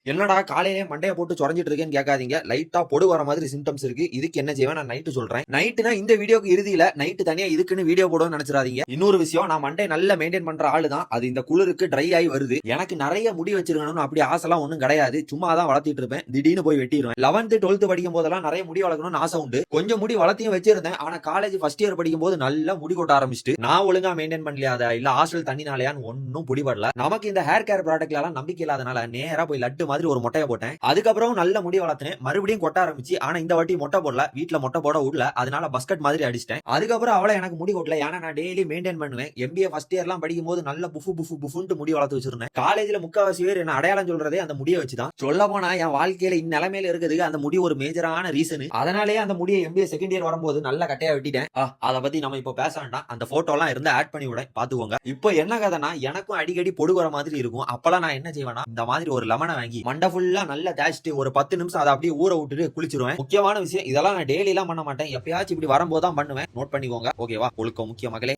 என்னடா காலையிலே மண்டைய போட்டு சொரஞ்சிட்டு இருக்கேன்னு கேட்காதீங்க. லைட்டா பொடு வர மாதிரி சிம்டம்ஸ் இருக்கு. இதுக்கு என்ன செய்வேன் நான் நைட்டு சொல்றேன். நைட்டுனா இந்த வீடியோக்கு இறுதியில நைட்டு தனியா இதுக்குன்னு வீடியோ போடுவேன்னு நினைச்சிடாதீங்க. இன்னொரு விஷயம், நான் மண்டை நல்லா மெயின்டைன் பண்ற ஆளு தான். அது இந்த குளிருக்கு ட்ரை ஆகி வருது. எனக்கு நிறைய முடி வச்சிருக்கணும்னு அப்படி ஆசைலாம் ஒண்ணும் கிடையாது. சும்மா தான் வளர்த்திட்டு இருப்பேன். திடீர்னு போய் வெட்டிடுவேன். 11th 12th படிக்கும் போதெல்லாம் நிறைய முடி வளர்க்கணும்னு ஆசை உண்டு. கொஞ்சம் முடி வளர்த்தியும் வச்சிருந்தேன். ஆனா காலேஜ் ஃபர்ஸ்ட் இயர் படிக்கும் போது நல்லா முடி கொட்ட ஆரம்பிச்சிட்டு நான் ஒழுங்கா மெயின்டைன் பண்ணலையாத இல்ல ஹாஸ்டல் தண்ணினாலயான்னு ஒன்னும் பிடிபடல. நமக்கு இந்த ஹேர் கேர் ப்ராடக்ட்ல எல்லாம் நம்பிக்கை இல்லாதனால நேரா போய் லட்டு மாதிரி ஒரு மொட்டையை போட்டேன். அதுக்கப்புறம் நல்ல முடி வளர்த்தேன். மறுபடியும் கொட்ட ஆரம்பிச்சு. ஆனா இந்த வாட்டி மொட்டை போடல. வீட்டுல மொட்டை போட விடல. அதனால பஸ்கட் மாதிரி அடிச்சிட்டேன். அதுக்கப்புறம் அவளை எனக்கு முடி கொட்டல. ஏன்னா நான் டெய்லி மெயின்டைன் பண்ணுவேன். MBA ஃபர்ஸ்ட் இயர்லாம் படிக்கும் போது நல்ல புஃபு புஃபு புஃபுன்ட்டு முடி வளர்த்து வச்சிருந்தேன். காலேஜ்ல முக்காவாசி பேர் என்ன அடையாளம் சொல்றதே அந்த முடியை வச்சுதான். சொல்ல போனா என் வாழ்க்கையில இந்நிலைமையில இருக்குதுக்கு அந்த முடி ஒரு மேஜரான ரீசன். அதனாலேயே அந்த முடியை MBA செகண்ட் இயர் வரும்போது நல்ல கட்டையா வெட்டிட்டேன். அதை பத்தி நம்ம இப்ப பேச வேண்டாம். அந்த போட்டோ எல்லாம் இருந்து ஆட் பண்ணி விட பாத்துக்கோங்க. இப்போ என்ன கதைனா, எனக்கும் அடிக்கடி பொடு வர மாதிரி இருக்கும். அப்பெல்லாம் நான் என்ன செய்வேன்னா, இந்த மாதிரி ஒரு லெமனை வாங்கி மண்டை ஃபுல்லா நல்லா தேய்ச்சிட்டு ஒரு 10 நிமிஷம் அதை அப்படியே ஊற விட்டுட்டு குளிச்சிருவேன். முக்கியமான விஷயம், இதெல்லாம் நான் டெய்லி எல்லாம் பண்ண மாட்டேன். எப்பயாச்சும் இப்படி வரும்போது தான் பண்ணுவேன். நோட் பண்ணிக்கோங்க. ஓகேவா? ஒழுக்கம் முக்கிய மகளே.